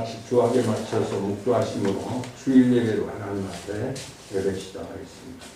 같이 주악에 맞춰서 묵주하심으로 주일 예배로 하나님 앞에 예배 시작하겠습니다.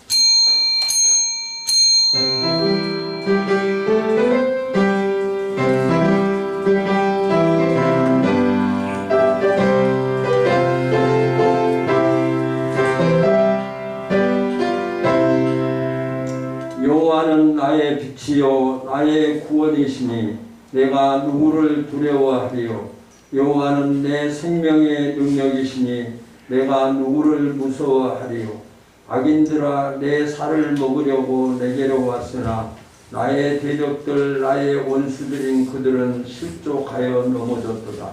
여호와는 나의 빛이요 나의 구원이시니 내가 누구를 두려워하리요. 여호와는 내 생명의 능력이시니 내가 누구를 무서워하리요. 악인들아 내 살을 먹으려고 내게로 왔으나 나의 대적들 나의 원수들인 그들은 실족하여 넘어졌도다.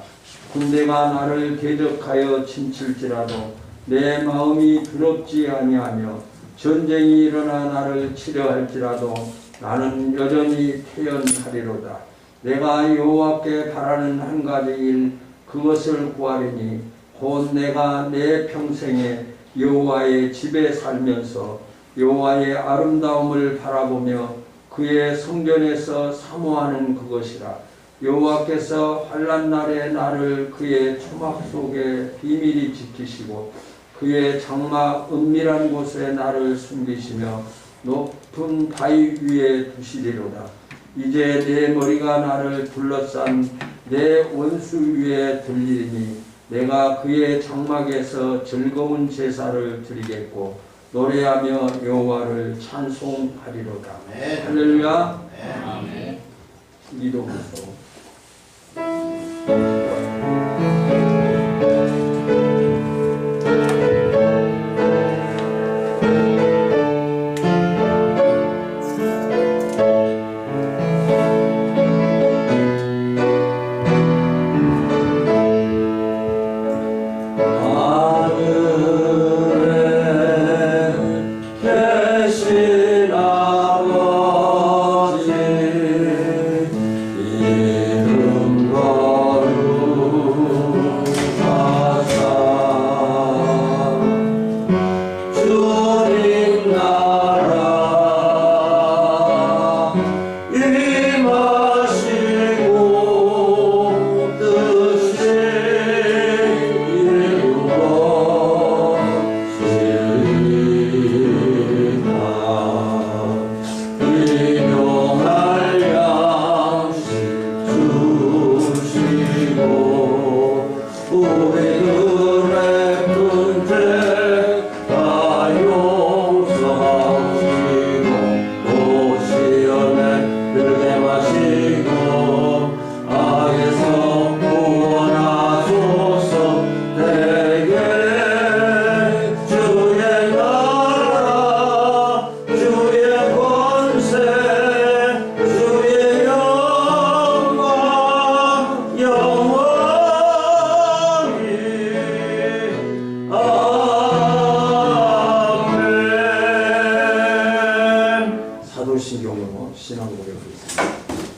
군대가 나를 대적하여 침칠지라도 내 마음이 두렵지 아니하며 전쟁이 일어나 나를 치려할지라도 나는 여전히 태연하리로다. 내가 여호와께 바라는 한 가지 일 그것을 구하리니 곧 내가 내 평생에 여호와의 집에 살면서 여호와의 아름다움을 바라보며 그의 성전에서 사모하는 그것이라. 여호와께서 환난 날에 나를 그의 초막 속에 비밀히 지키시고 그의 장막 은밀한 곳에 나를 숨기시며 높은 바위 위에 두시리로다. 이제 내 머리가 나를 둘러싼 내 원수 위에 들리니 내가 그의 장막에서 즐거운 제사를 드리겠고 노래하며 여호와를 찬송하리로다. 할렐루야. 아멘. 기도부터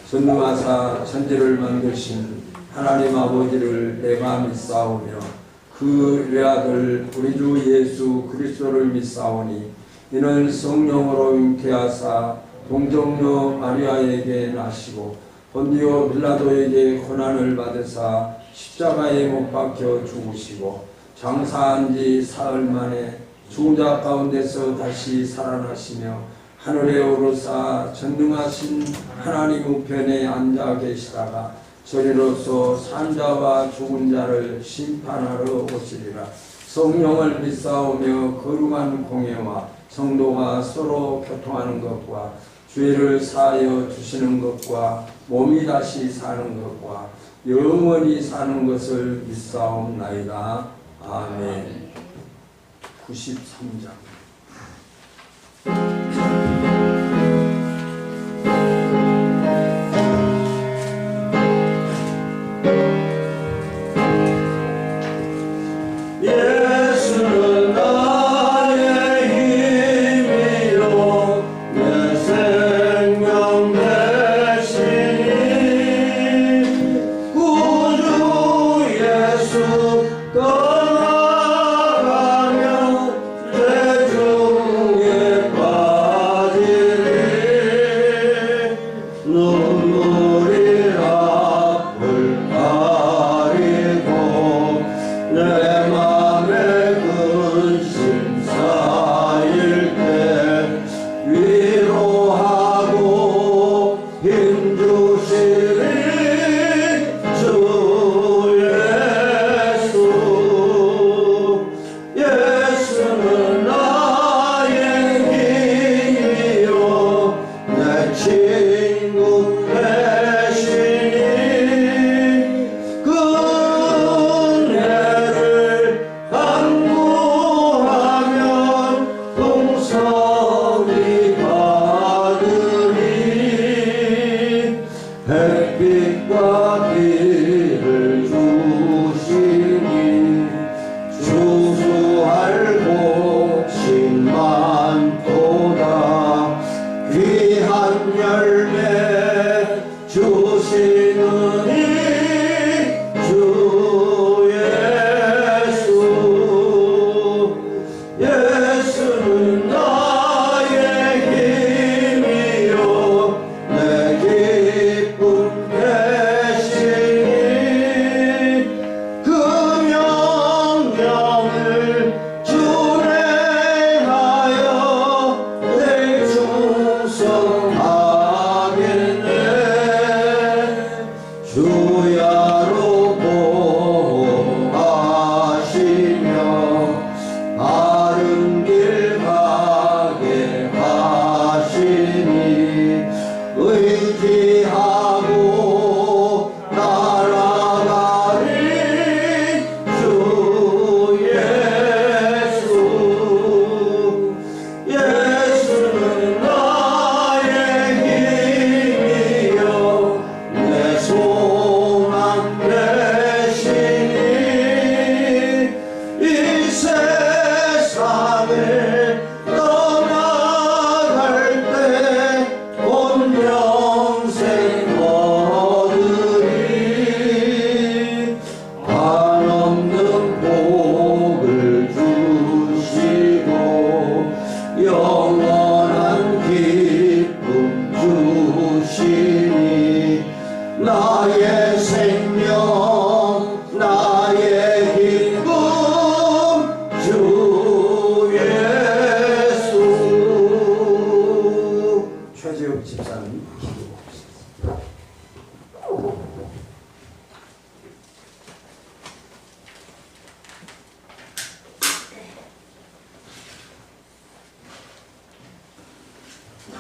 전능하사 천지를 만드신 하나님 아버지를 내가 믿사오며 그 외아들 우리 주 예수 그리스도를 믿사오니 이는 성령으로 잉태하사 동정녀 마리아에게 나시고 본디오 빌라도에게 고난을 받으사 십자가에 못 박혀 죽으시고 장사한 지 사흘 만에 죽은 자 가운데서 다시 살아나시며 하늘에 오르사 전능하신 하나님 우편에 앉아 계시다가 저리로서 산자와 죽은 자를 심판하러 오시리라. 성령을 믿사오며 거룩한 공예와 성도가 서로 교통하는 것과 죄를 사하여 주시는 것과 몸이 다시 사는 것과 영원히 사는 것을 믿사옵나이다. 아멘. 93장 눈물이 앞을 가리고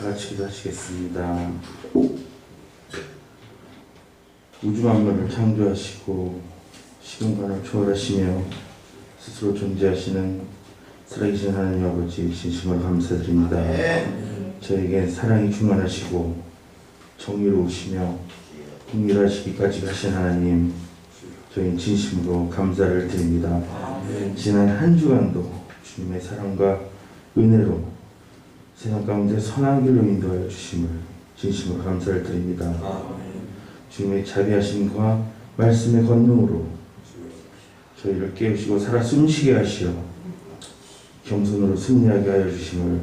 같이 기도하시겠습니다. 우주 만물을 창조하시고 시공간을 초월하시며 스스로 존재하시는 살아계신 하나님 아버지 진심으로 감사드립니다. 저에겐 사랑이 충만하시고 정의로우시며 긍휼하시기까지 하신 하나님, 저희는 진심으로 감사를 드립니다. 지난 한 주간도 주님의 사랑과 은혜로 세상 가운데 선한 길로 인도하여 주심을 진심으로 감사를 드립니다. 주님의 자비하심과 말씀의 권능으로 저희를 깨우시고 살아 숨쉬게 하시어 겸손으로 승리하게 하여 주심을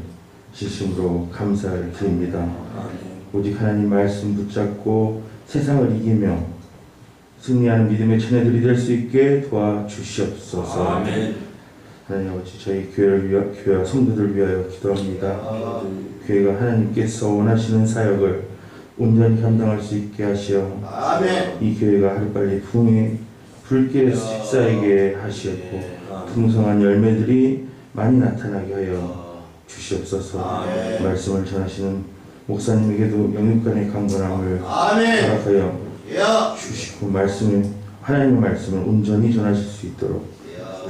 진심으로 감사를 드립니다. 오직 하나님 말씀 붙잡고 세상을 이기며 승리하는 믿음의 처녀들이 될 수 있게 도와주시옵소서. 하나님 아버지, 저희 교회와 성도들 위하여 기도합니다. 교회가 하나님께서 원하시는 사역을 온전히 감당할 수 있게 하시어 이 교회가 하루빨리 부흥의 불길에서 휩싸이게 하시었고 풍성한 열매들이 많이 나타나게 하여 주시옵소서. 말씀을 전하시는 목사님에게도 영육간의 강건함을 허락하여 주시고 하나님의 말씀을 온전히 전하실 수 있도록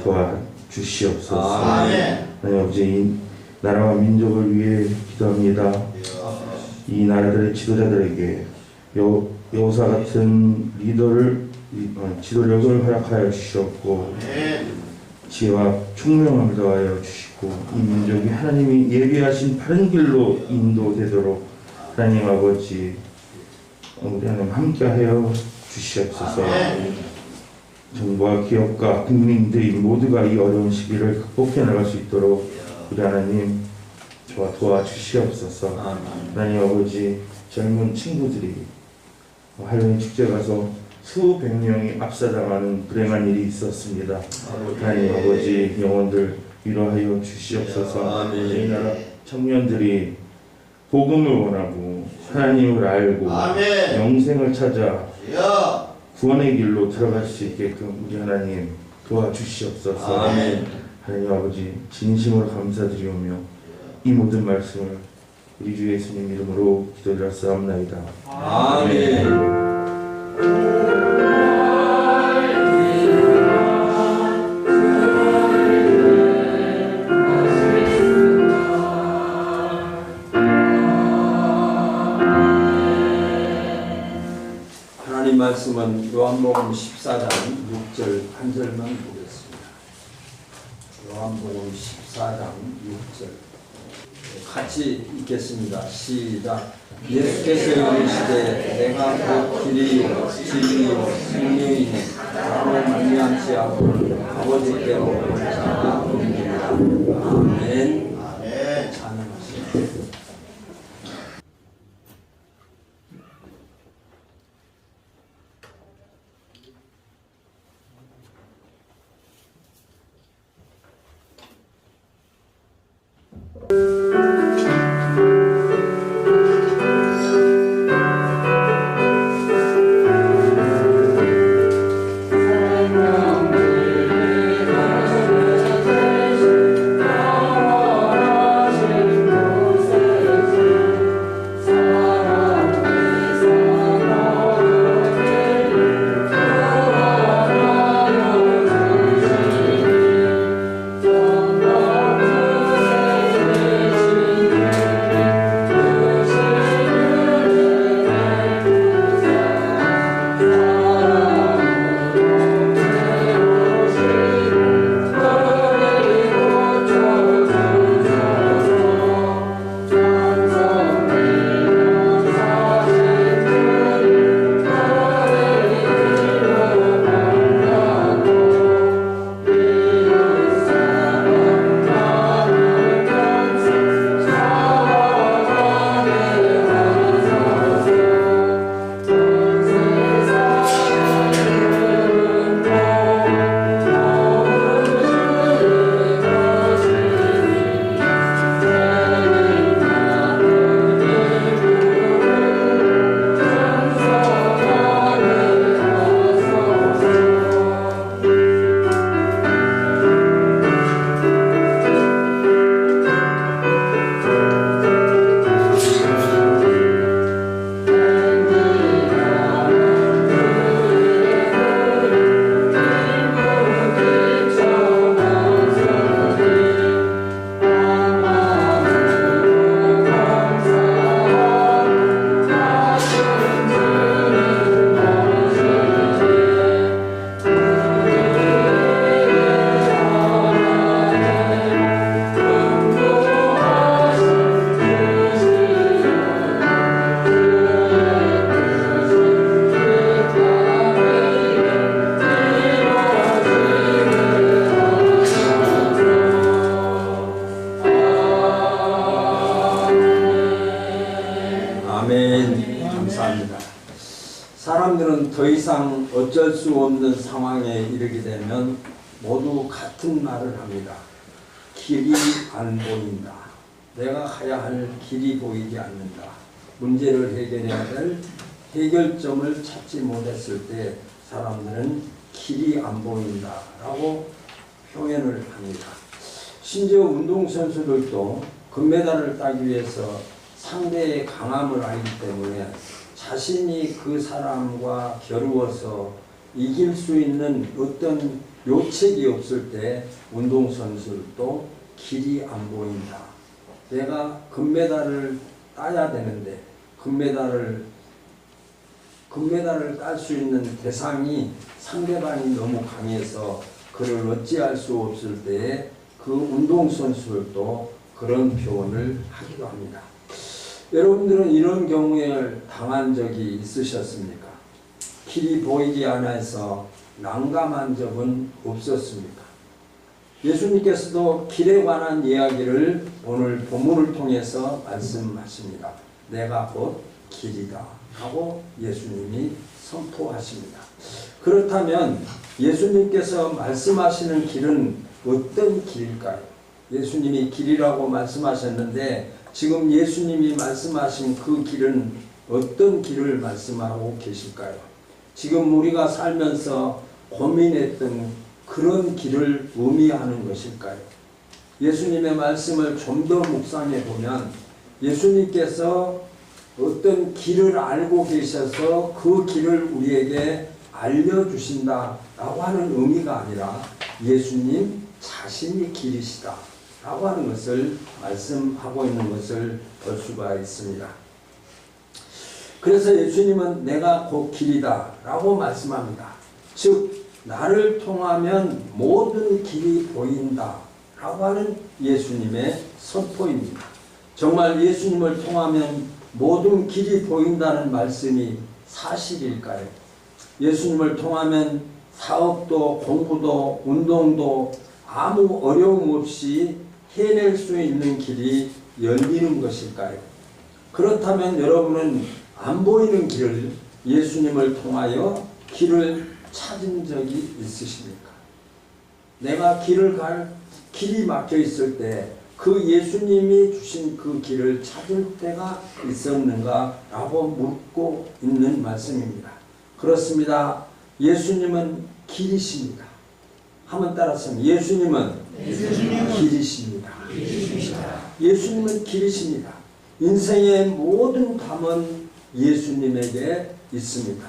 도와주시옵소서. 하나님 아버지, 이 나라와 민족을 위해 기도합니다. 이 나라들의 지도자들에게 여호사 같은 지도력을 허락하여 주시옵고 지혜와 총명함을 더하여 주시고 이 민족이 하나님이 예비하신 바른 길로 인도되도록 하나님 아버지, 우리 하나님 함께하여 주시옵소서. 정부와 기업과 국민들이 모두가 이 어려운 시기를 극복해 나갈 수 있도록 우리 하나님 도와주시옵소서. 하나님 아버지, 젊은 친구들이 할로윈 축제 가서 수백 명이 압사당하는 불행한 일이 있었습니다. 하나님 아버지, 영혼들 위로하여 주시옵소서. 이 나라 청년들이 복음을 원하고 하나님을 알고 영생을 찾아 구원의 길로 들어갈 수 있게끔 우리 하나님 도와주시옵소서. 하나님 아버지, 진심으로 감사드리오며 이 모든 말씀을 우리 주 예수님 이름으로 기도드렸사옵나이다. 아멘. 하나님 말씀은 요한복음 14장 6절 한 절만 보겠습니다. 요한복음 14장 6절 같이 읽겠습니다. 시작. 예수께서 이르시되 내가 곧 길이요 진리요 생명이니 나로 말미암지 않고 아버지께로 올 자가 없느니라. 아멘. 찬양하시옵소서. 생명을 어쩔 수 없는 상황에 이르게 되면 모두 같은 말을 합니다. 길이 안 보인다. 내가 가야 할 길이 보이지 않는다. 문제를 해결해야 될 해결점을 찾지 못했을 때 사람들은 길이 안 보인다 라고 표현을 합니다. 심지어 운동선수들도 금메달을 따기 위해서 상대의 강함을 알기 때문에 자신이 그 사람과 겨루어서 이길 수 있는 어떤 요책이 없을 때 운동선수도 길이 안 보인다. 내가 금메달을 따야 되는데 금메달을 딸 수 있는 대상이 상대방이 너무 강해서 그를 어찌할 수 없을 때에 그 운동선수들도 그런 표현을 하기도 합니다. 여러분들은 이런 경우에 당한 적이 있으셨습니까? 길이 보이지 않아서 난감한 적은 없었습니까? 예수님께서도 길에 관한 이야기를 오늘 본문을 통해서 말씀하십니다. 내가 곧 길이다 하고 예수님이 선포하십니다. 그렇다면 예수님께서 말씀하시는 길은 어떤 길일까요? 예수님이 길이라고 말씀하셨는데 지금 예수님이 말씀하신 그 길은 어떤 길을 말씀하고 계실까요? 지금 우리가 살면서 고민했던 그런 길을 의미하는 것일까요? 예수님의 말씀을 좀 더 묵상해 보면 예수님께서 어떤 길을 알고 계셔서 그 길을 우리에게 알려주신다라고 하는 의미가 아니라 예수님 자신이 길이시다 라고 하는 것을 말씀하고 있는 것을 볼 수가 있습니다. 그래서 예수님은 내가 곧 길이다 라고 말씀합니다. 즉 나를 통하면 모든 길이 보인다 라고 하는 예수님의 선포입니다. 정말 예수님을 통하면 모든 길이 보인다는 말씀이 사실일까요? 예수님을 통하면 사업도 공부도 운동도 아무 어려움 없이 해낼 수 있는 길이 열리는 것일까요? 그렇다면 여러분은 안 보이는 길을 예수님을 통하여 길을 찾은 적이 있으십니까? 내가 길을 갈 길이 막혀 있을 때 그 예수님이 주신 그 길을 찾을 때가 있었는가? 라고 묻고 있는 말씀입니다. 그렇습니다. 예수님은 길이십니다. 한번 따라서 예수님은 길이십니다. 예수님은 길이십니다. 인생의 모든 답은 예수님에게 있습니다.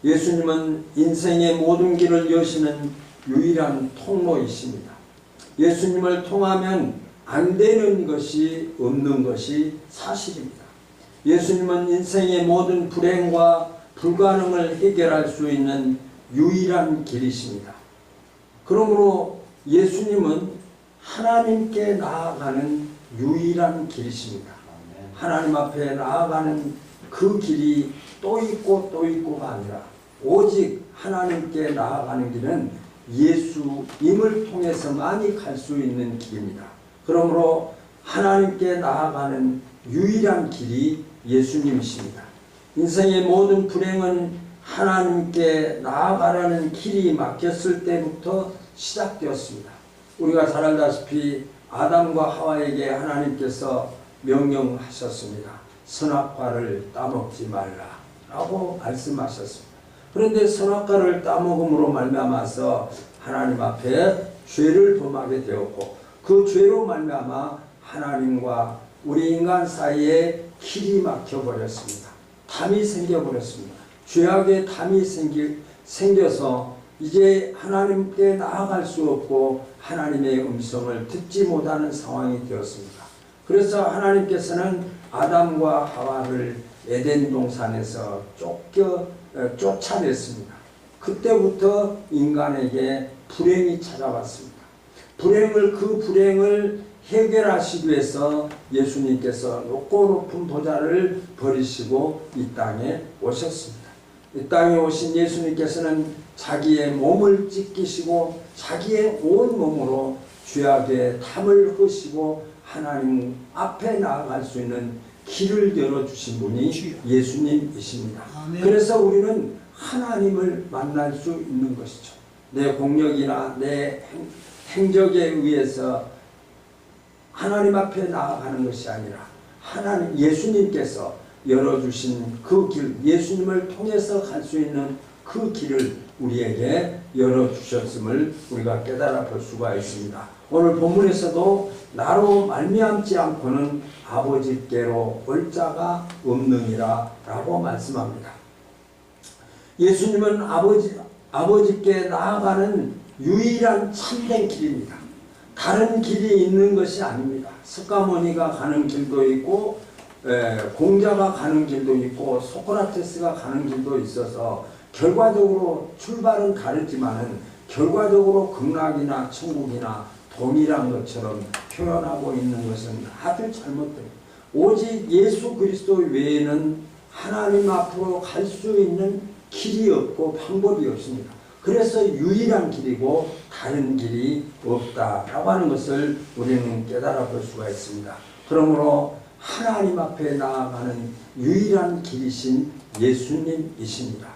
예수님은 인생의 모든 길을 여시는 유일한 통로이십니다. 예수님을 통하면 안 되는 것이 없는 것이 사실입니다. 예수님은 인생의 모든 불행과 불가능을 해결할 수 있는 유일한 길이십니다. 그러므로 예수님은 하나님께 나아가는 유일한 길이십니다. 하나님 앞에 나아가는 그 길이 또 있고 또 있고가 아니라 오직 하나님께 나아가는 길은 예수님을 통해서만이 갈 수 있는 길입니다. 그러므로 하나님께 나아가는 유일한 길이 예수님이십니다. 인생의 모든 불행은 하나님께 나아가라는 길이 막혔을 때부터 시작되었습니다. 우리가 잘 알다시피 아담과 하와에게 하나님께서 명령하셨습니다. 선악과를 따먹지 말라 라고 말씀하셨습니다. 그런데 선악과를 따먹음으로 말미암아서 하나님 앞에 죄를 범하게 되었고 그 죄로 말미암아 하나님과 우리 인간 사이에 길이 막혀버렸습니다. 담이 생겨버렸습니다. 죄악의 담이 생겨서 이제 하나님께 나아갈 수 없고 하나님의 음성을 듣지 못하는 상황이 되었습니다. 그래서 하나님께서는 아담과 하와를 에덴 동산에서 쫓아냈습니다. 그때부터 인간에게 불행이 찾아왔습니다. 그 불행을 해결하시기 위해서 예수님께서 높고 높은 보좌를 버리시고 이 땅에 오셨습니다. 이 땅에 오신 예수님께서는 자기의 몸을 찢기시고 자기의 온 몸으로 죄악의 담을 허시고 하나님 앞에 나아갈 수 있는 길을 열어주신 분이 예수님이십니다. 그래서 우리는 하나님을 만날 수 있는 것이죠. 내 공력이나 내 행적에 의해서 하나님 앞에 나아가는 것이 아니라 하나님 예수님께서 열어주신 그 길, 예수님을 통해서 갈 수 있는 그 길을 우리에게 열어주셨음을 우리가 깨달아 볼 수가 있습니다. 오늘 본문에서도 나로 말미암지 않고는 아버지께로 올 자가 없느니라 라고 말씀합니다. 예수님은 아버지께 나아가는 유일한 참된 길입니다. 다른 길이 있는 것이 아닙니다. 스가모니가 가는 길도 있고 공자가 가는 길도 있고 소크라테스가 가는 길도 있어서 결과적으로 출발은 다르지만은 결과적으로 극락이나 천국이나 동일한 것처럼 표현하고 있는 것은 아주 잘못됩니다. 오직 예수 그리스도 외에는 하나님 앞으로 갈 수 있는 길이 없고 방법이 없습니다. 그래서 유일한 길이고 다른 길이 없다라고 하는 것을 우리는 깨달아 볼 수가 있습니다. 그러므로 하나님 앞에 나아가는 유일한 길이신 예수님이십니다.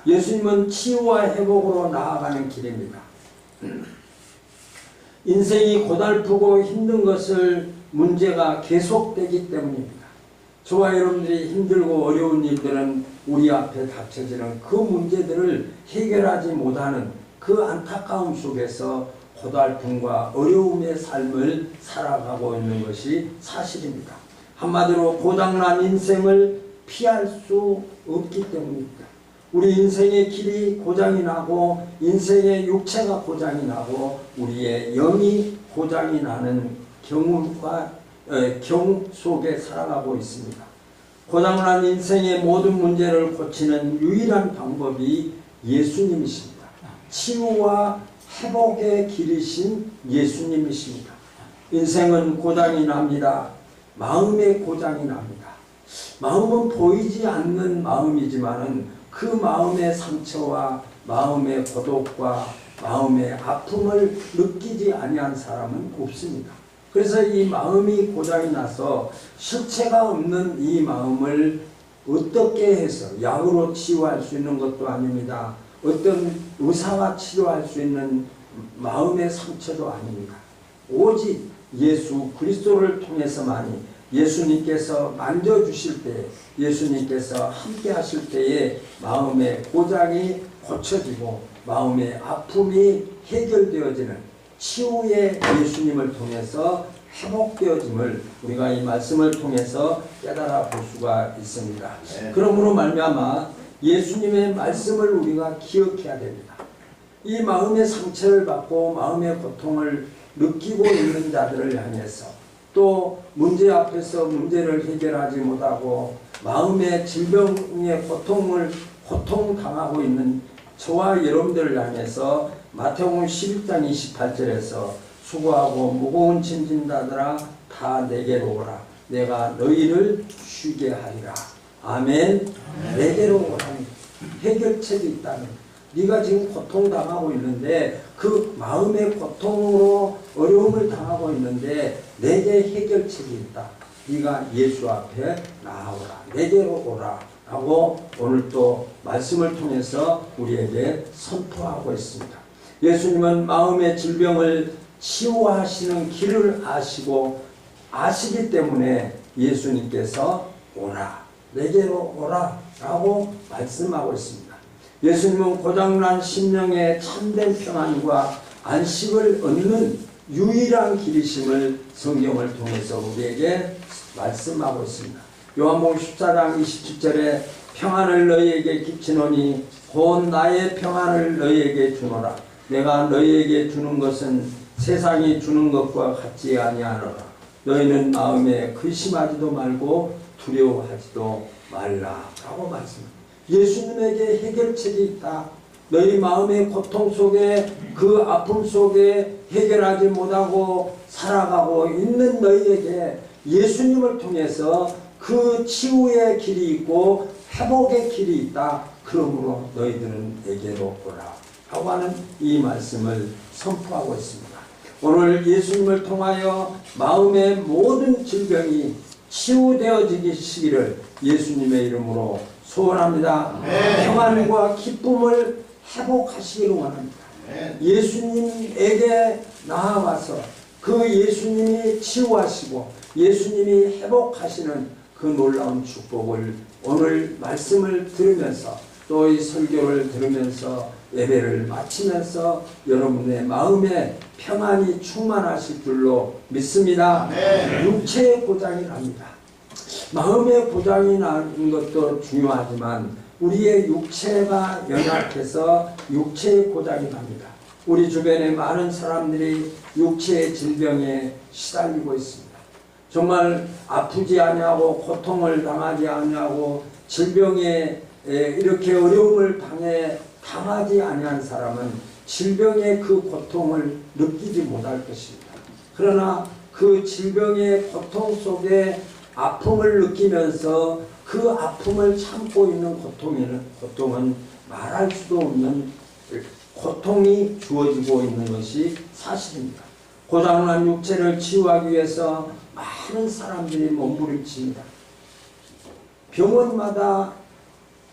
예수님은 치유와 회복으로 나아가는 길입니다. 인생이 고달프고 힘든 것을 문제가 계속되기 때문입니다. 저와 여러분들이 힘들고 어려운 일들은 우리 앞에 닥쳐지는 그 문제들을 해결하지 못하는 그 안타까움 속에서 고달픔과 어려움의 삶을 살아가고 있는 것이 사실입니다. 한마디로 고장난 인생을 피할 수 없기 때문입니다. 우리 인생의 길이 고장이 나고 인생의 육체가 고장이 나고 우리의 영이 고장이 나는 경우 속에 살아가고 있습니다. 고장난 인생의 모든 문제를 고치는 유일한 방법이 예수님이십니다. 치유와 회복의 길이신 예수님이십니다. 인생은 고장이 납니다. 마음의 고장이 납니다. 마음은 보이지 않는 마음이지만은 그 마음의 상처와 마음의 고독과 마음의 아픔을 느끼지 아니한 사람은 없습니다. 그래서 이 마음이 고장이 나서 실체가 없는 이 마음을 어떻게 해서 약으로 치유할 수 있는 것도 아닙니다. 어떤 의사가 치료할 수 있는 마음의 상처도 아닙니다. 오직 예수 그리스도를 통해서만이 예수님께서 만져주실 때, 예수님께서 함께 하실 때에 마음의 고장이 고쳐지고 마음의 아픔이 해결되어지는 치유의 예수님을 통해서 회복되어짐을 우리가 이 말씀을 통해서 깨달아 볼 수가 있습니다. 그러므로 말미암아 예수님의 말씀을 우리가 기억해야 됩니다. 이 마음의 상처를 받고 마음의 고통을 느끼고 있는 자들을 향해서 또 문제 앞에서 문제를 해결하지 못하고 마음의 질병의 고통당하고 있는 저와 여러분들을 향해서 마태복음 11장 28절에서 수고하고 무거운 짐진 자들아 다 내게로 오라. 내가 너희를 쉬게 하리라. 아멘. 내게로 오라니 해결책이 있다는 네가 지금 고통당하고 있는데 그 마음의 고통으로 어려움을 당하고 있는데 내게 해결책이 있다. 네가 예수 앞에 나아오라. 내게로 오라. 라고 오늘 또 말씀을 통해서 우리에게 선포하고 있습니다. 예수님은 마음의 질병을 치유하시는 길을 아시기 때문에 예수님께서 오라. 내게로 오라. 라고 말씀하고 있습니다. 예수님은 고장난 심령의 참된 평안과 안식을 얻는 유일한 길이심을 성경을 통해서 우리에게 말씀하고 있습니다. 요한복음 14장 27절에 평안을 너희에게 끼치노니 곧 나의 평안을 너희에게 주노라. 내가 너희에게 주는 것은 세상이 주는 것과 같지 아니하노라. 너희는 마음에 근심하지도 말고 두려워하지도 말라. 라고 말씀합니다. 예수님에게 해결책이 있다. 너희 마음의 고통 속에 그 아픔 속에 해결하지 못하고 살아가고 있는 너희에게 예수님을 통해서 그 치유의 길이 있고 회복의 길이 있다. 그러므로 너희들은 내게로 오라. 하고 하는 이 말씀을 선포하고 있습니다. 오늘 예수님을 통하여 마음의 모든 질병이 치유되어지기를 예수님의 이름으로 소원합니다. 평안과 기쁨을 회복하시기를 원합니다. 예수님에게 나아가서 그 예수님이 치유하시고 예수님이 회복하시는 그 놀라운 축복을 오늘 말씀을 들으면서 또 이 설교를 들으면서 예배를 마치면서 여러분의 마음에 평안이 충만하실 줄로 믿습니다. 육체의 고장이 납니다. 마음의 고장이 나는 것도 중요하지만 우리의 육체가 연약해서 육체의 고장이 납니다. 우리 주변에 많은 사람들이 육체의 질병에 시달리고 있습니다. 정말 아프지 아니하고 고통을 당하지 아니하고 질병에 이렇게 어려움을 당하지 아니한 사람은 질병의 그 고통을 느끼지 못할 것입니다. 그러나 그 질병의 고통 속에 아픔을 느끼면서 그 아픔을 참고 있는 고통은 말할 수도 없는 고통이 주어지고 있는 것이 사실입니다. 고장난 육체를 치유하기 위해서 많은 사람들이 몸부림칩니다. 병원마다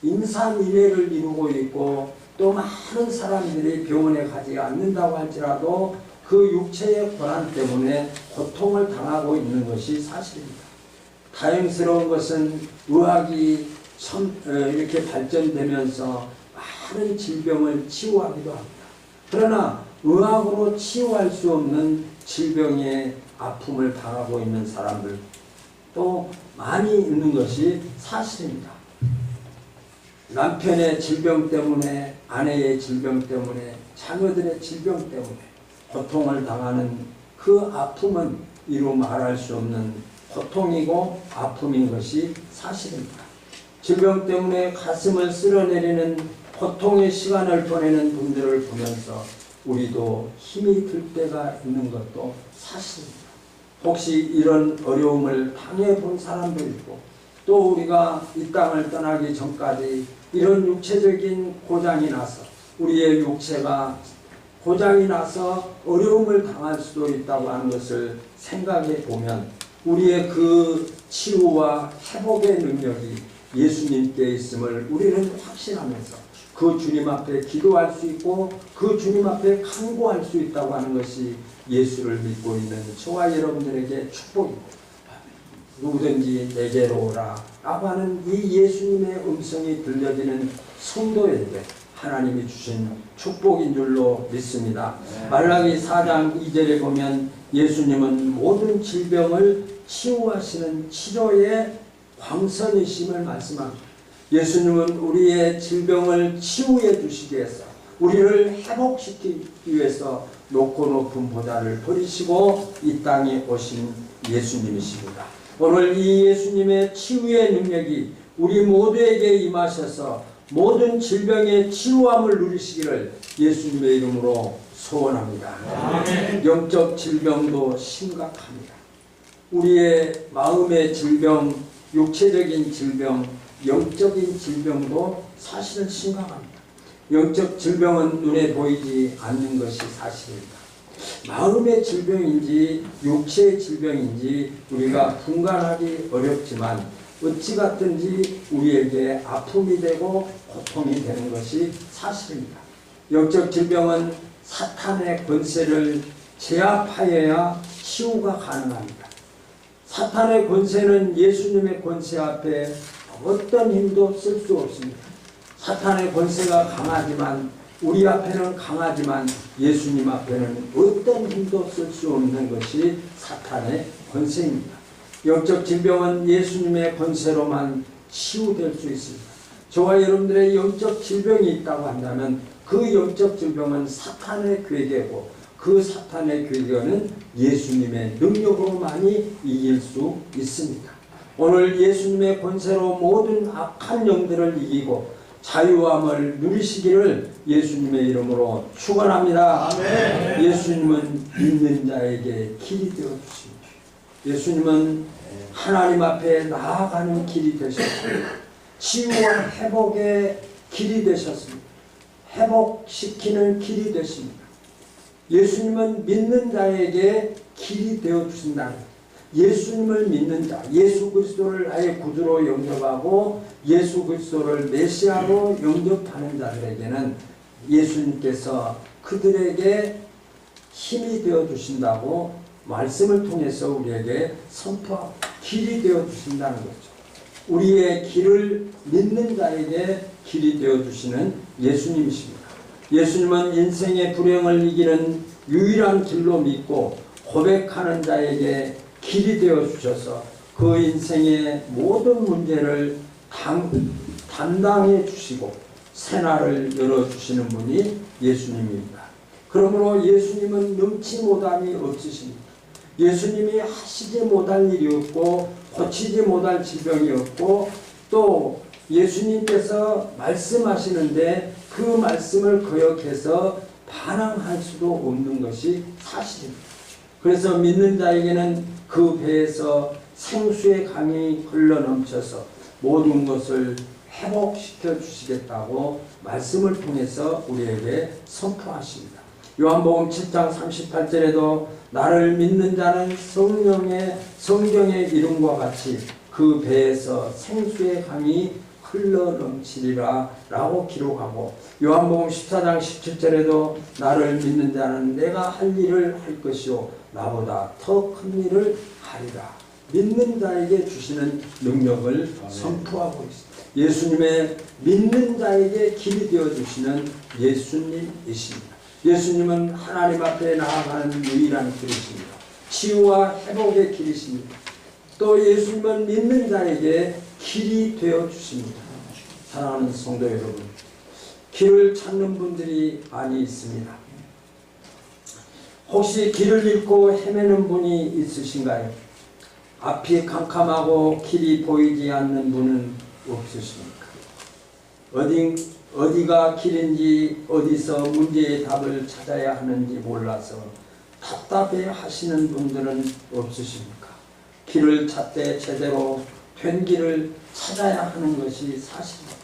임산인해를 이루고 있고 또 많은 사람들이 병원에 가지 않는다고 할지라도 그 육체의 고난 때문에 고통을 당하고 있는 것이 사실입니다. 다행스러운 것은 의학이 이렇게 발전되면서 많은 질병을 치유하기도 합니다. 그러나 의학으로 치유할 수 없는 질병의 아픔을 당하고 있는 사람들도 많이 있는 것이 사실입니다. 남편의 질병 때문에, 아내의 질병 때문에, 자녀들의 질병 때문에 고통을 당하는 그 아픔은 이루 말할 수 없는 고통이고 아픔인 것이 사실입니다. 질병 때문에 가슴을 쓸어내리는 고통의 시간을 보내는 분들을 보면서 우리도 힘이 들 때가 있는 것도 사실입니다. 혹시 이런 어려움을 당해본 사람도 있고 또 우리가 이 땅을 떠나기 전까지 이런 육체적인 고장이 나서 우리의 육체가 고장이 나서 어려움을 당할 수도 있다고 하는 것을 생각해 보면 우리의 그 치유와 회복의 능력이 예수님께 있음을 우리는 확신하면서 그 주님 앞에 기도할 수 있고 그 주님 앞에 간구할 수 있다고 하는 것이 예수를 믿고 있는 저와 여러분들에게 축복입니다. 누구든지 내게로 오라 라고 하는 이 예수님의 음성이 들려지는 성도에게 하나님이 주신 축복인 줄로 믿습니다. 말라기 4장 2절에 보면 예수님은 모든 질병을 치유하시는 치료의 광선이심을 말씀합니다. 예수님은 우리의 질병을 치유해 주시기 위해서 우리를 회복시키기 위해서 높고 높은 보좌를 버리시고 이 땅에 오신 예수님이십니다. 오늘 이 예수님의 치유의 능력이 우리 모두에게 임하셔서 모든 질병의 치유함을 누리시기를 예수님의 이름으로 소원합니다. 아멘. 영적 질병도 심각합니다. 우리의 마음의 질병, 육체적인 질병, 영적인 질병도 사실은 심각합니다. 영적 질병은 눈에 보이지 않는 것이 사실입니다. 마음의 질병인지 육체의 질병인지 우리가 분간하기 어렵지만 어찌 같든지 우리에게 아픔이 되고 고통이 되는 것이 사실입니다. 영적 질병은 사탄의 권세를 제압하여야 치유가 가능합니다. 사탄의 권세는 예수님의 권세 앞에 어떤 힘도 쓸 수 없습니다. 사탄의 권세가 강하지만 우리 앞에는 강하지만 예수님 앞에는 어떤 힘도 쓸 수 없는 것이 사탄의 권세입니다. 영적 질병은 예수님의 권세로만 치유될 수 있습니다. 저와 여러분들의 영적 질병이 있다고 한다면 그 영적 질병은 사탄의 괴계고 그 사탄의 괴계는 예수님의 능력으로만이 이길 수 있습니다. 오늘 예수님의 권세로 모든 악한 영들을 이기고 자유함을 누리시기를 예수님의 이름으로 축원합니다. 아멘. 예수님은 믿는 자에게 길이 되어 주십니다. 예수님은 하나님 앞에 나아가는 길이 되셨습니다. 치유와 회복의 길이 되셨습니다. 회복시키는 길이 되십니다. 예수님은 믿는 자에게 길이 되어 주신다는 예수님을 믿는 자, 예수 그리스도를 나의 구주로 영접하고 예수 그리스도를 메시아로 영접하는 자들에게는 예수님께서 그들에게 힘이 되어 주신다고 말씀을 통해서 우리에게 선포하고 길이 되어 주신다는 거죠. 우리의 길을 믿는 자에게 길이 되어 주시는 예수님이십니다. 예수님은 인생의 불행을 이기는 유일한 길로 믿고 고백하는 자에게 길이 되어 주셔서 그 인생의 모든 문제를 담당해 주시고 새날을 열어주시는 분이 예수님입니다. 그러므로 예수님은 능치 못함이 없으십니다. 예수님이 하시지 못할 일이 없고 고치지 못할 질병이 없고 또 예수님께서 말씀하시는데 그 말씀을 거역해서 반항할 수도 없는 것이 사실입니다. 그래서 믿는 자에게는 그 배에서 생수의 강이 흘러넘쳐서 모든 것을 회복시켜 주시겠다고 말씀을 통해서 우리에게 선포하십니다. 요한복음 7장 38절에도 나를 믿는 자는 성경의 이름과 같이 그 배에서 생수의 강이 흘러넘치리라 라고 기록하고 요한복음 14장 17절에도 나를 믿는 자는 내가 할 일을 할 것이요 나보다 더 큰 일을 하리라. 믿는 자에게 주시는 능력을 선포하고 있습니다. 예수님의 믿는 자에게 길이 되어 주시는 예수님이십니다. 예수님은 하나님 앞에 나아가는 유일한 길이십니다. 치유와 회복의 길이십니다. 또 예수님은 믿는 자에게 길이 되어 주십니다. 사랑하는 성도 여러분, 길을 찾는 분들이 많이 있습니다. 혹시 길을 잃고 헤매는 분이 있으신가요? 앞이 캄캄하고 길이 보이지 않는 분은 없으십니까? 어디가 길인지 어디서 문제의 답을 찾아야 하는지 몰라서 답답해 하시는 분들은 없으십니까? 길을 찾되 제대로 된 길을 찾아야 하는 것이 사실입니다.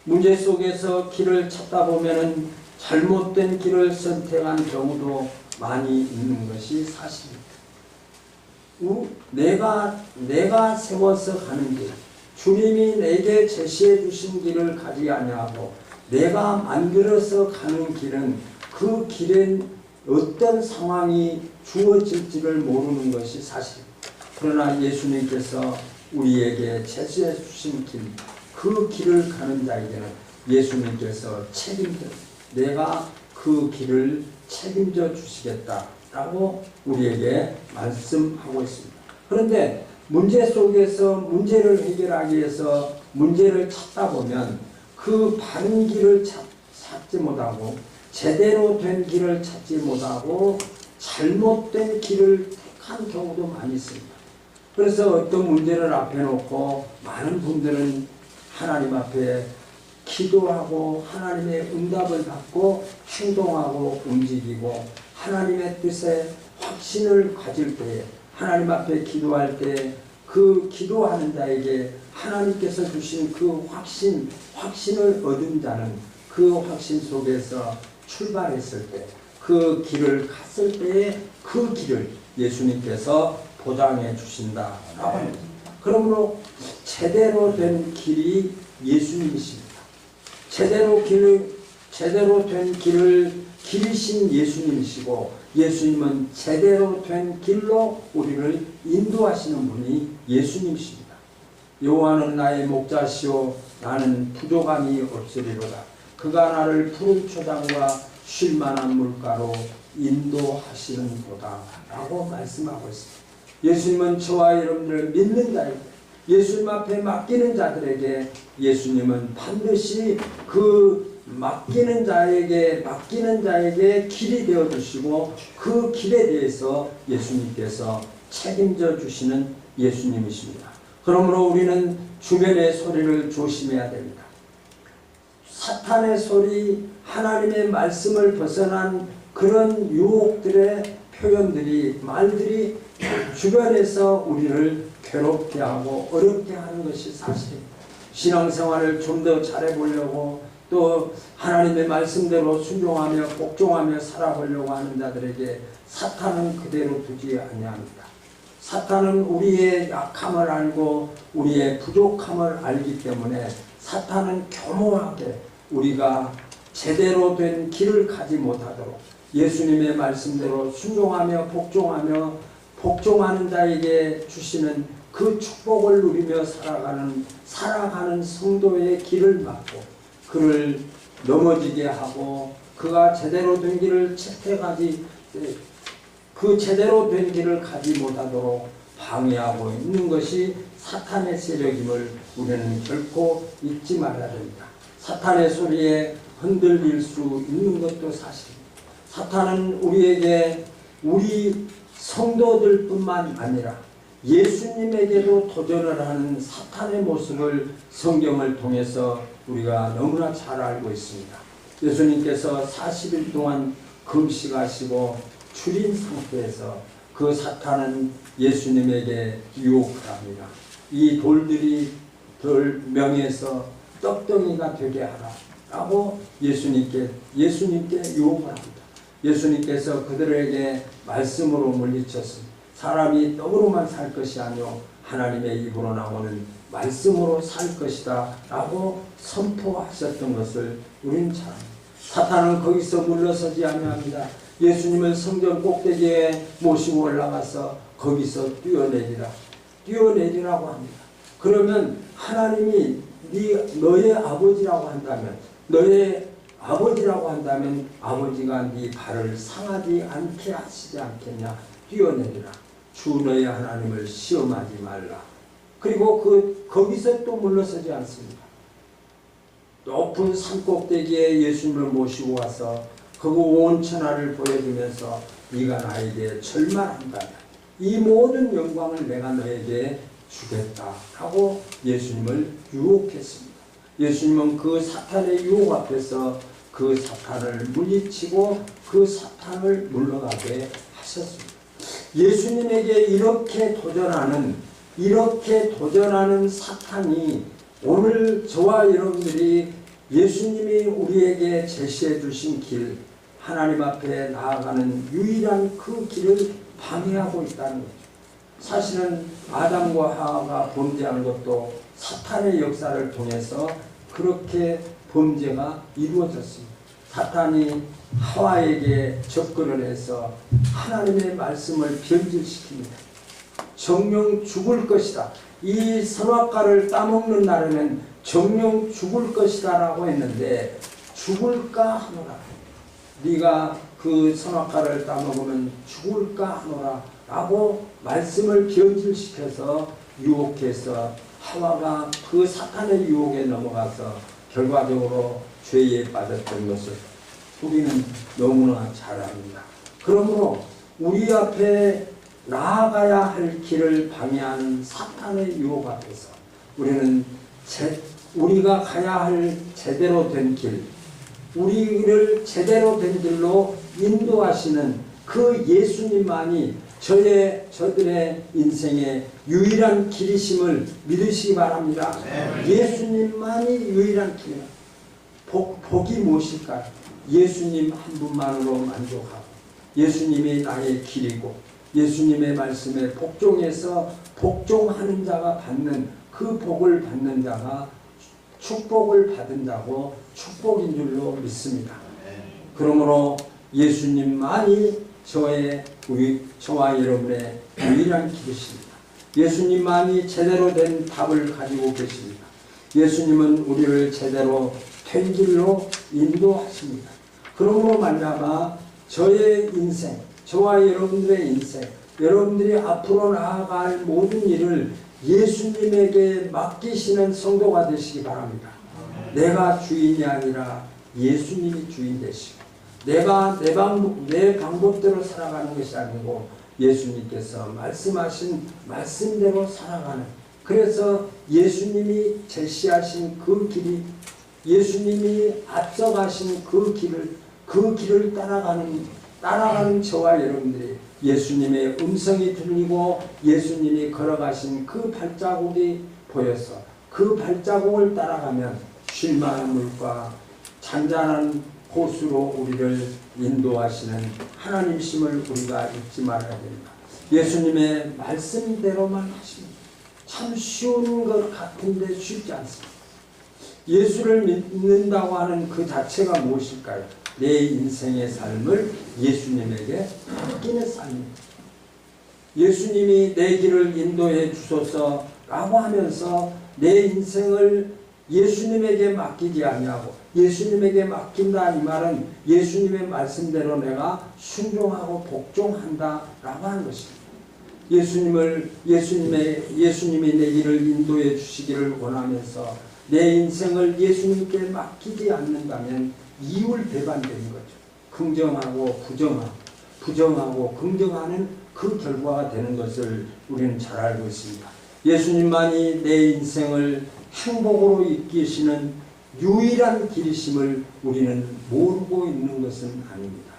문제 속에서 길을 찾다 보면은 잘못된 길을 선택한 경우도 많이 있는 것이 사실입니다. 내가 세워서 가는 길, 주님이 내게 제시해 주신 길을 가지 아니하고 내가 만들어서 가는 길은 그 길엔 어떤 상황이 주어질지를 모르는 것이 사실입니다. 그러나 예수님께서 우리에게 제시해 주신 길, 그 길을 가는 자에게는 예수님께서 내가 그 길을 책임져 주시겠다라고 우리에게 말씀하고 있습니다. 그런데 문제 속에서 문제를 해결하기 위해서 문제를 찾다 보면 그 바른 길을 찾지 못하고 제대로 된 길을 찾지 못하고 잘못된 길을 택한 경우도 많이 있습니다. 그래서 어떤 문제를 앞에 놓고 많은 분들은 하나님 앞에 기도하고 하나님의 응답을 받고 행동하고 움직이고 하나님의 뜻에 확신을 가질 때에 하나님 앞에 기도할 때 그 기도하는 자에게 하나님께서 주신 그 확신을 얻은 자는 그 확신 속에서 출발했을 때 그 길을 갔을 때에 그 길을 예수님께서 보장해 주신다라고 합니다. 그러므로 제대로 된 길이 예수님이십니다. 제대로 된 길을 길이신 예수님이시고 예수님은 제대로 된 길로 우리를 인도하시는 분이 예수님이십니다. 여호와는 나의 목자시오 나는 부족함이 없으리로다. 그가 나를 푸른 초장과 쉴만한 물가로 인도하시는도다 라고 말씀하고 있습니다. 예수님은 저와 여러분들을 믿는 자에게 예수님 앞에 맡기는 자들에게 예수님은 반드시 그 맡기는 자에게 길이 되어 주시고 그 길에 대해서 예수님께서 책임져 주시는 예수님이십니다. 그러므로 우리는 주변의 소리를 조심해야 됩니다. 사탄의 소리, 하나님의 말씀을 벗어난 그런 유혹들의 표현들이, 말들이 주변에서 우리를 괴롭게 하고 어렵게 하는 것이 사실입니다. 신앙생활을 좀 더 잘해보려고 또 하나님의 말씀대로 순종하며 복종하며 살아보려고 하는 자들에게 사탄은 그대로 두지 아니합니다. 사탄은 우리의 약함을 알고 우리의 부족함을 알기 때문에 사탄은 교묘하게 우리가 제대로 된 길을 가지 못하도록 예수님의 말씀대로 순종하며 복종하는 자에게 주시는 그 축복을 누리며 살아가는 성도의 길을 막고 그를 넘어지게 하고 그가 제대로 된 길을 그 제대로 된 길을 가지 못하도록 방해하고 있는 것이 사탄의 세력임을 우리는 결코 잊지 말아야 됩니다. 사탄의 소리에 흔들릴 수 있는 것도 사실입니다. 사탄은 우리에게 우리 성도들뿐만 아니라 예수님에게도 도전을 하는 사탄의 모습을 성경을 통해서 우리가 너무나 잘 알고 있습니다. 예수님께서 40일 동안 금식하시고 줄인 상태에서 그 사탄은 예수님에게 유혹을 합니다. 이 돌들이 명에서 떡덩이가 되게 하라 라고 예수님께 유혹을 합니다. 예수님께서 그들에게 말씀으로 물리쳤습니다. 사람이 떡으로만 살 것이 아니요 하나님의 입으로 나오는 말씀으로 살 것이다 라고 선포하셨던 것을 우리는 잘 압니다. 사탄은 거기서 물러서지 아니합니다. 예수님을 성전 꼭대기에 모시고 올라가서 거기서 뛰어내리라고 합니다. 그러면 하나님이 너의 아버지라고 한다면 아버지가 네 발을 상하지 않게 하시지 않겠냐. 뛰어내리라. 주 너의 하나님을 시험하지 말라. 그리고 거기서 또 물러서지 않습니다. 높은 산 꼭대기에 예수님을 모시고 와서 그 온 천하를 보여주면서 네가 나에게 절망한다면 이 모든 영광을 내가 너에게 주겠다 하고 예수님을 유혹했습니다. 예수님은 그 사탄의 유혹 앞에서 그 사탄을 물리치고 그 사탄을 물러가게 하셨습니다. 예수님에게 이렇게 도전하는 사탄이 오늘 저와 여러분들이 예수님이 우리에게 제시해 주신 길, 하나님 앞에 나아가는 유일한 그 길을 방해하고 있다는 거죠. 사실은 아담과 하와가 범죄한 것도 사탄의 역사를 통해서 그렇게 범죄가 이루어졌습니다. 사탄이 하와에게 접근을 해서 하나님의 말씀을 변질시킵니다. 정령 죽을 것이다. 이 선악과를 따먹는 날에는 정령 죽을 것이다 라고 했는데 죽을까 하노라. 네가 그 선악과를 따먹으면 죽을까 하노라 라고 말씀을 변질시켜서 유혹해서 하와가 그 사탄의 유혹에 넘어가서 결과적으로 죄에 빠졌던 것을 우리는 너무나 잘 압니다. 그러므로 우리 앞에 나아가야 할 길을 방해하는 사탄의 유혹 앞에서 우리가 가야 할 제대로 된 길, 우리를 제대로 된 길로 인도하시는 그 예수님만이 저들의 인생의 유일한 길이심을 믿으시기 바랍니다. 예수님만이 유일한 길입니다. 복이 무엇일까요? 예수님 한 분만으로 만족하고 예수님이 나의 길이고 예수님의 말씀에 복종하는 자가 받는 그 복을 받는 자가 축복을 받은다고 축복인 줄로 믿습니다. 그러므로 예수님만이 저와 여러분의 유일한 길이십니다. 예수님만이 제대로 된 답을 가지고 계십니다. 예수님은 우리를 제대로 된 길로 인도하십니다. 그러므로 말미암아 저의 인생, 저와 여러분들의 인생, 여러분들이 앞으로 나아갈 모든 일을 예수님에게 맡기시는 성도가 되시기 바랍니다. 내가 주인이 아니라 예수님이 주인 되시고 내가 내 방법대로 살아가는 것이 아니고 예수님께서 말씀하신 말씀대로 살아가는, 그래서 예수님이 제시하신 그 길이, 예수님이 앞서가신 그 길을 따라가는 저와 여러분들이 예수님의 음성이 들리고 예수님이 걸어가신 그 발자국이 보여서 그 발자국을 따라가면 쉴만한 물과 잔잔한 호수로 우리를 인도하시는 하나님심을 우리가 잊지 말아야 됩니다. 예수님의 말씀대로만 하십니다. 참 쉬운 것 같은데 쉽지 않습니다. 예수를 믿는다고 하는 그 자체가 무엇일까요? 내 인생의 삶을 예수님에게 맡기는 삶입니다. 예수님이 내 길을 인도해 주소서 라고 하면서 내 인생을 예수님에게 맡기지 아니하고, 예수님에게 맡긴다 이 말은 예수님의 말씀대로 내가 순종하고 복종한다 라고 하는 것입니다. 예수님이 내 길을 인도해 주시기를 원하면서 내 인생을 예수님께 맡기지 않는다면 이율배반되는 거죠. 긍정하고 부정하고, 부정하고 긍정하는 그 결과가 되는 것을 우리는 잘 알고 있습니다. 예수님만이 내 인생을 행복으로 이끄시는 유일한 길이심을 우리는 모르고 있는 것은 아닙니다.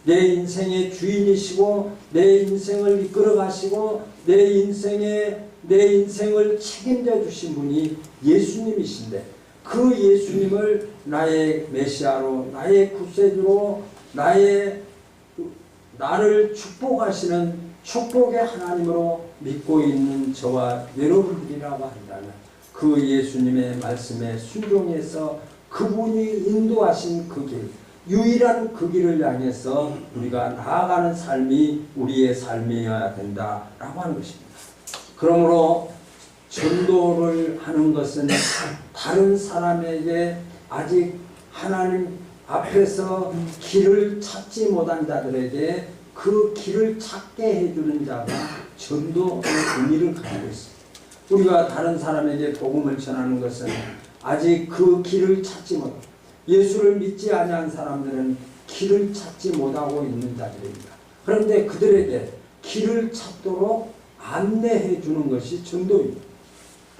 내 인생의 주인이시고 내 인생을 이끌어 가시고 내 인생을 책임져 주신 분이 예수님이신데, 그 예수님을 나의 메시아로, 나의 구세주로, 나를 축복하시는 축복의 하나님으로 믿고 있는 저와 여러분들이라고 한다면, 그 예수님의 말씀에 순종해서 그분이 인도하신 그 길, 유일한 그 길을 향해서 우리가 나아가는 삶이 우리의 삶이어야 된다라고 하는 것입니다. 그러므로 전도를 하는 것은 다른 사람에게 아직 하나님 앞에서 길을 찾지 못한 자들에게 그 길을 찾게 해주는 자가 전도의 의미를 가지고 있습니다. 우리가 다른 사람에게 복음을 전하는 것은 아직 그 길을 찾지 못하고, 예수를 믿지 아니한 사람들은 길을 찾지 못하고 있는 자들입니다. 그런데 그들에게 길을 찾도록 안내해 주는 것이 전도입니다.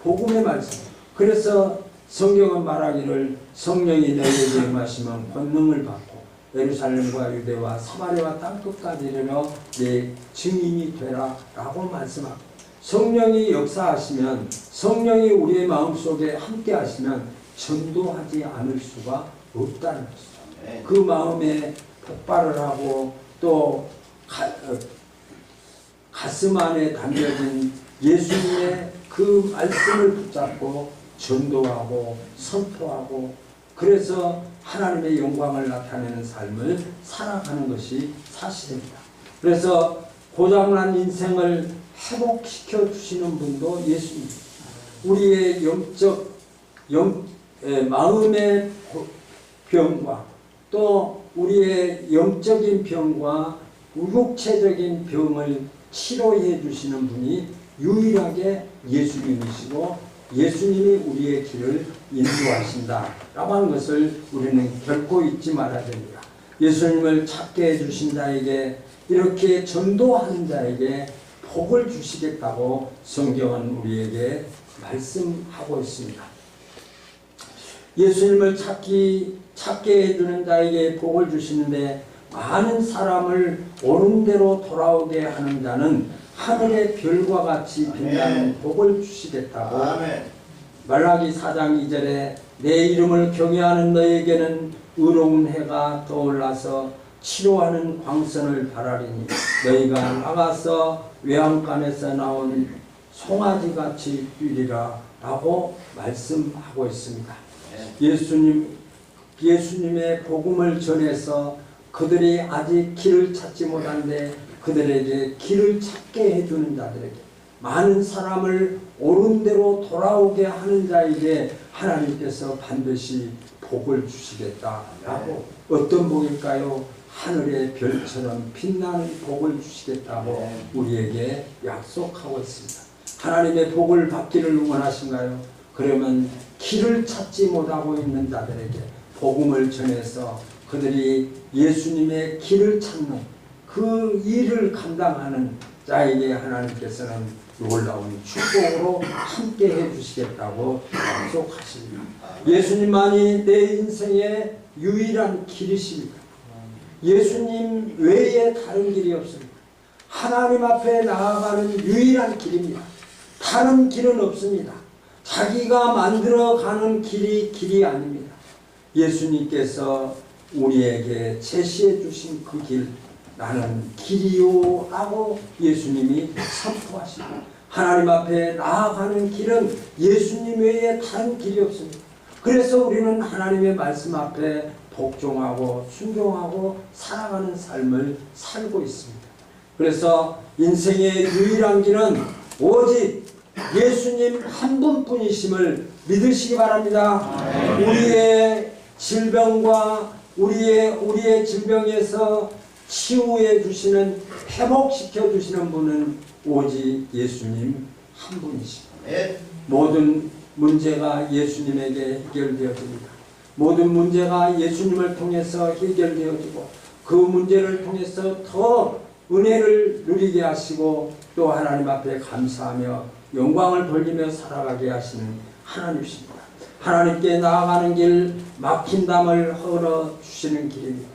복음의 말씀. 그래서 성경은 말하기를 성령이 너희에게 임하시면 권능을 받고 예루살렘과 유대와 사마리아와 땅끝까지 이르러 내 증인이 되라 라고 말씀합니다. 성령이 역사하시면, 성령이 우리의 마음속에 함께 하시면 전도하지 않을 수가 없다는 것이죠. 그 마음에 폭발을 하고 또 가슴 안에 담겨진 예수님의 그 말씀을 붙잡고 전도하고 선포하고, 그래서 하나님의 영광을 나타내는 삶을 살아가는 것이 사실입니다. 그래서 고장난 인생을 회복시켜 주시는 분도 예수입니다. 우리의 마음의 병과 또 우리의 영적인 병과 육체적인 병을 치료해 주시는 분이 유일하게 예수님이시고, 예수님이 우리의 길을 인도하신다라고 하는 것을 우리는 결코 잊지 말아야 됩니다. 예수님을 찾게 해주신 자에게, 이렇게 전도하는 자에게 복을 주시겠다고 성경은 우리에게 말씀하고 있습니다. 예수님을 찾게 해주는 자에게 복을 주시는데, 많은 사람을 옳은 대로 돌아오게 하는 자는 하늘의 별과 같이 빛나는 복을 주시겠다고. 말라기 4장 2절에 내 이름을 경외하는 너에게는 의로운 해가 떠올라서 치료하는 광선을 발하리니 너희가 나가서 외양간에서 나온 송아지같이 뛰리라 라고 말씀하고 있습니다. 예수님의 복음을 전해서 그들이 아직 길을 찾지 못한데 그들에게 길을 찾게 해주는 자들에게, 많은 사람을 옳은 대로 돌아오게 하는 자에게 하나님께서 반드시 복을 주시겠다라고. 어떤 복일까요? 하늘의 별처럼 빛나는 복을 주시겠다고 우리에게 약속하고 있습니다. 하나님의 복을 받기를 원하신가요? 그러면 길을 찾지 못하고 있는 자들에게 복음을 전해서 그들이 예수님의 길을 찾는 그 일을 감당하는 자에게 하나님께서는 놀라운 축복으로 함께 해주시겠다고 약속하십니다. 예수님만이 내 인생의 유일한 길이십니다. 예수님 외에 다른 길이 없습니다. 하나님 앞에 나아가는 유일한 길입니다. 다른 길은 없습니다. 자기가 만들어가는 길이 아닙니다. 예수님께서 우리에게 제시해 주신 그 길, 나는 길이요 라고 예수님이 선포하시고, 하나님 앞에 나아가는 길은 예수님 외에 다른 길이 없습니다. 그래서 우리는 하나님의 말씀 앞에 복종하고 순종하고 살아가는 삶을 살고 있습니다. 그래서 인생의 유일한 길은 오직 예수님 한 분뿐이심을 믿으시기 바랍니다. 우리의 질병과 우리의 질병에서 치유해 주시는, 회복시켜 주시는 분은 오직 예수님 한 분이십니다. 모든 문제가 예수님에게 해결되어집니다. 모든 문제가 예수님을 통해서 해결되어지고, 그 문제를 통해서 더 은혜를 누리게 하시고, 또 하나님 앞에 감사하며 영광을 돌리며 살아가게 하시는 하나님이십니다. 하나님께 나아가는 길, 막힌 담을 헐어 주시는 길입니다.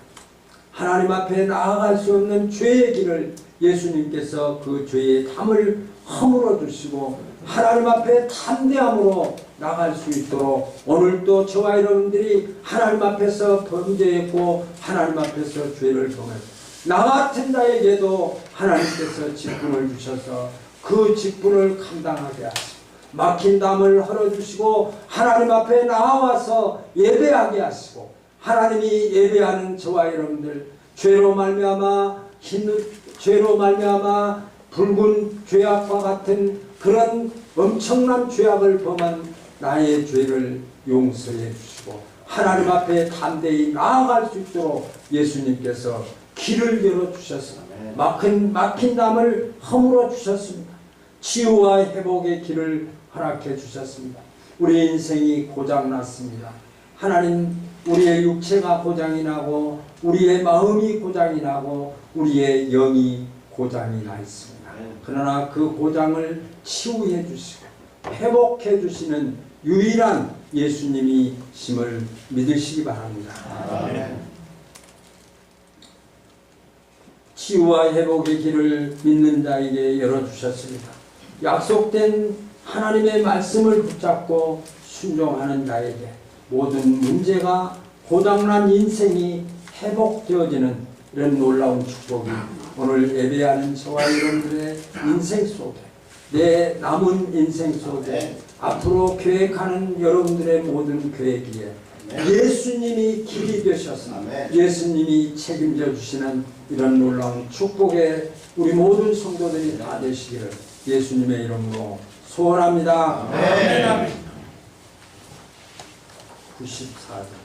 하나님 앞에 나아갈 수 없는 죄의 길을 예수님께서 그 죄의 담을 허물어 주시고, 하나님 앞에 담대함으로 나갈 수 있도록 오늘도 저와 여러분들이 하나님 앞에서 범죄했고 하나님 앞에서 죄를 범했고, 나 같은 자에게도 하나님께서 직분을 주셔서 그 직분을 감당하게 하시고, 막힌 담을 헐어주시고 하나님 앞에 나와서 예배하게 하시고, 하나님이 예배하는 저와 여러분들, 죄로 말미암아 붉은 죄악과 같은 그런 엄청난 죄악을 범한 나의 죄를 용서해 주시고, 하나님 앞에 담대히 나아갈 수 있도록 예수님께서 길을 열어주셔서 막힌 담을 허물어 주셨습니다. 치유와 회복의 길을 허락해 주셨습니다. 우리 인생이 고장났습니다. 하나님, 우리의 육체가 고장이 나고 우리의 마음이 고장이 나고 우리의 영이 고장이 나 있습니다. 그러나 그 고장을 치유해 주시고 회복해 주시는 유일한 예수님이 심을 믿으시기 바랍니다. 치유와 회복의 길을 믿는 자에게 열어주셨습니다. 약속된 하나님의 말씀을 붙잡고 순종하는 자에게 모든 문제가, 고장난 인생이 회복되어지는 이런 놀라운 축복이 오늘 예배하는 저와 여러분들의 인생 속에, 내 남은 인생 속에, 앞으로 계획하는 여러분들의 모든 계획에 예수님이 길이 되셔서 예수님이 책임져 주시는 이런 놀라운 축복에 우리 모든 성도들이 다 되시기를 예수님의 이름으로 소원합니다. 94절.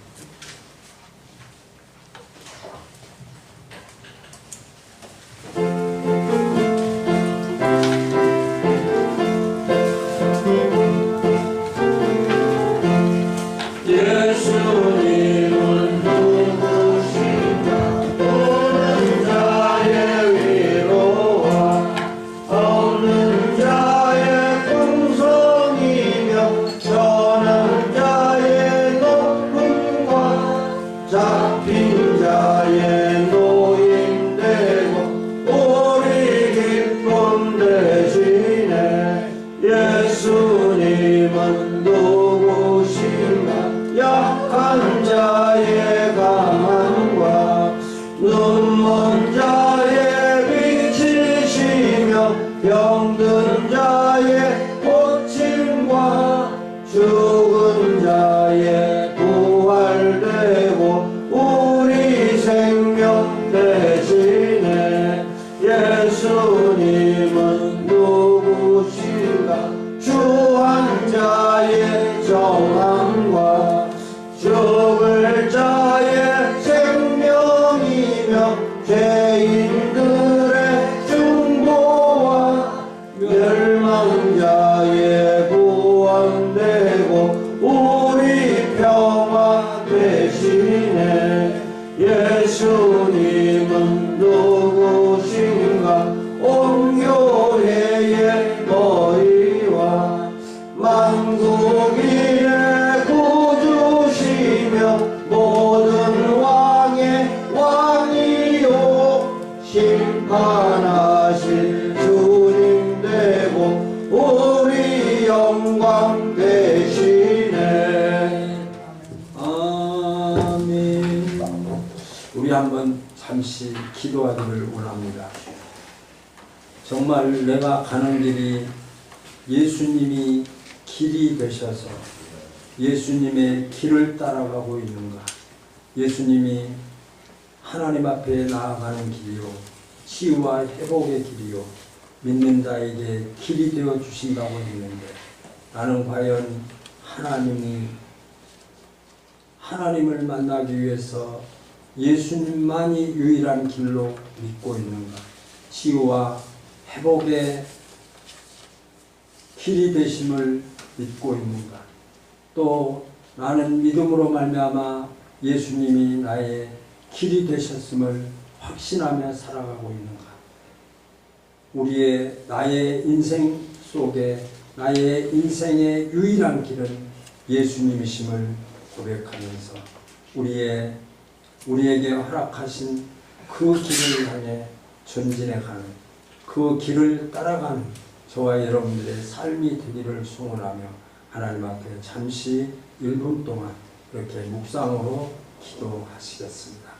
예수님은 누구신가? 약한 자의 강함과 눈먼 자의 빛이시며 병든 자의 고침과 죽은 자의 부활되고 우리 생명 되시네. 예수님은 누구신가? 주한 자의 정함과 죽을 자의 생명이며 죄인들의 중보와 멸망자의 구원되고 우리 평화 되시네. 예수님은 누구신가? 온 교회의 머리와 만국인의 구주시며 모든 왕의 왕이요 심판하실 주님 되고 우리 영광 되시네. 아멘. 우리 한번 잠시 기도하기를 원합니다. 정말 내가 가는 길이 예수님이 길이 되셔서 예수님의 길을 따라가고 있는가? 예수님이 하나님 앞에 나아가는 길이요, 치유와 회복의 길이요, 믿는 자에게 길이 되어 주신다고 했는데, 나는 과연 하나님을 만나기 위해서 예수님만이 유일한 길로 믿고 있는가? 치유와 회복의 길이 되심을 믿고 있는가? 또 나는 믿음으로 말미암아 예수님이 나의 길이 되셨음을 확신하며 살아가고 있는가? 나의 인생 속에 나의 인생의 유일한 길은 예수님이심을 고백하면서 우리에게 허락하신 그 길을 향해 전진해가는, 그 길을 따라가는 저와 여러분들의 삶이 되기를 소원하며 하나님 앞에 잠시 1분 동안 이렇게 묵상으로 기도하시겠습니다.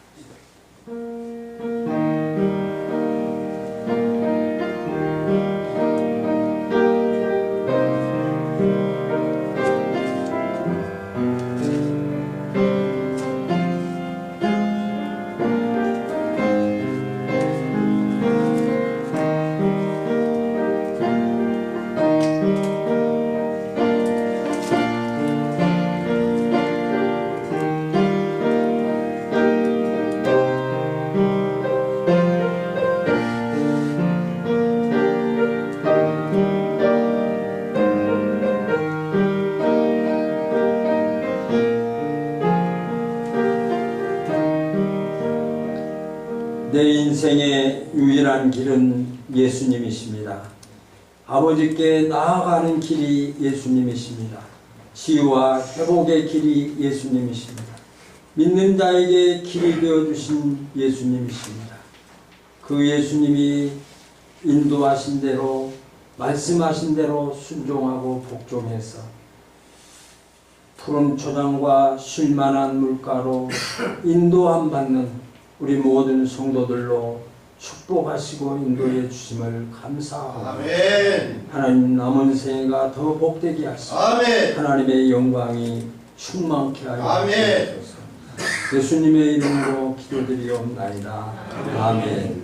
내 인생의 유일한 길은 예수님이십니다. 아버지께 나아가는 길이 예수님이십니다. 치유와 회복의 길이 예수님이십니다. 믿는 자에게 길이 되어주신 예수님이십니다. 그 예수님이 인도하신 대로, 말씀하신 대로 순종하고 복종해서 푸른 초장과 쉴만한 물가로 인도함 받는 우리 모든 성도들로 축복하시고 인도해 주심을 감사하고, 아멘. 하나님 남은 생애가 더 복되게 하시고 아멘. 하나님의 영광이 충만케 하여 아멘. 주옵소서. 예수님의 이름으로 기도드리옵나이다. 아멘.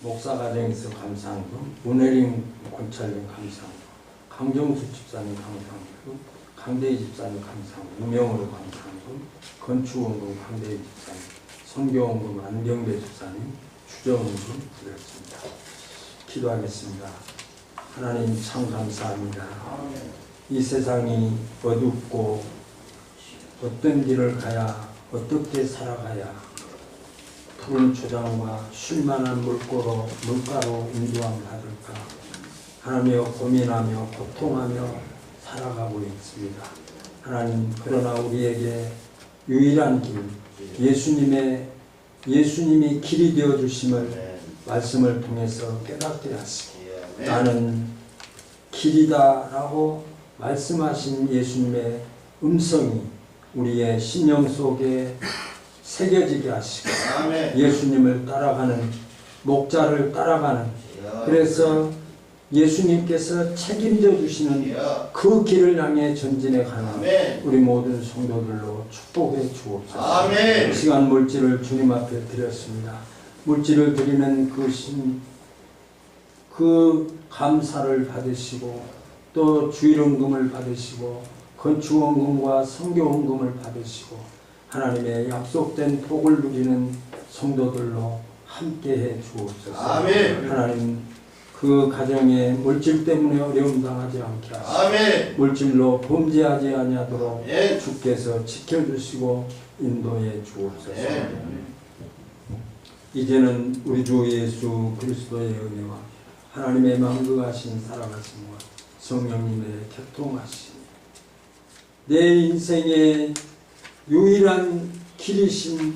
목사가정에서 감사한금, 문혜림 권찰님 감사한금, 강정수 집사님 감사한금, 강대희 집사님 감사한금, 유명으로 감사한금, 건축원금 강대희 집사님, 선교원금 안병배 집사님, 주정원금 드렸습니다. 기도하겠습니다. 하나님 참 감사합니다. 이 세상이 어둡고 어떤 길을 가야, 어떻게 살아가야 푸른 초장과 쉴만한 물가로 인도함 받을까 하나며 고민하며 고통하며 살아가고 있습니다. 하나님, 그러나 우리에게 유일한 길, 예수님이 길이 되어 주심을 말씀을 통해서 깨닫게 하시고, 나는 길이다라고 말씀하신 예수님의 음성이 우리의 심령 속에 새겨지게 하시고, 예수님을 따라가는, 목자를 따라가는, 그래서 예수님께서 책임져 주시는 그 길을 향해 전진해 가는 우리 모든 성도들로 축복해 주옵소서. 시간 물질을 주님 앞에 드렸습니다. 물질을 드리는 그 감사를 받으시고, 또 주일원금을 받으시고, 건축원금과 성교원금을 받으시고, 하나님의 약속된 복을 누리는 성도들로 함께해 주옵소서. 하나님, 그 가정에 물질 때문에 어려움 당하지 않게 하시고, 물질로 범죄하지 아니하도록 주께서 지켜주시고 인도해 주옵소서. 이제는 우리 주 예수 그리스도의 은혜와 하나님의 만극하신 살아가심과 성령님의 교통하심, 내 인생의 유일한 길이신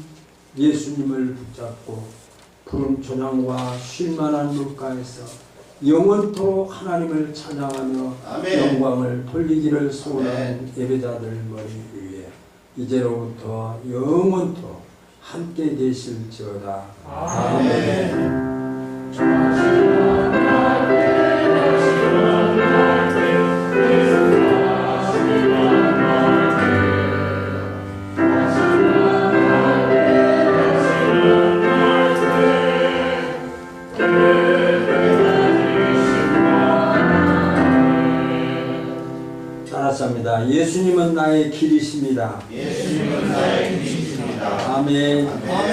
예수님을 붙잡고 푸른 초장과 쉴만한 물가에서 영원토록 하나님을 찬양하며 영광을 돌리기를 소원하는 예배자들 머리 위에 이제로부터 영원토록 함께 계실지어다. 아멘. 따라합니다. 예수님은 나의 길이십니다. 예수님은 나의 길이십니다. 아멘. 아멘.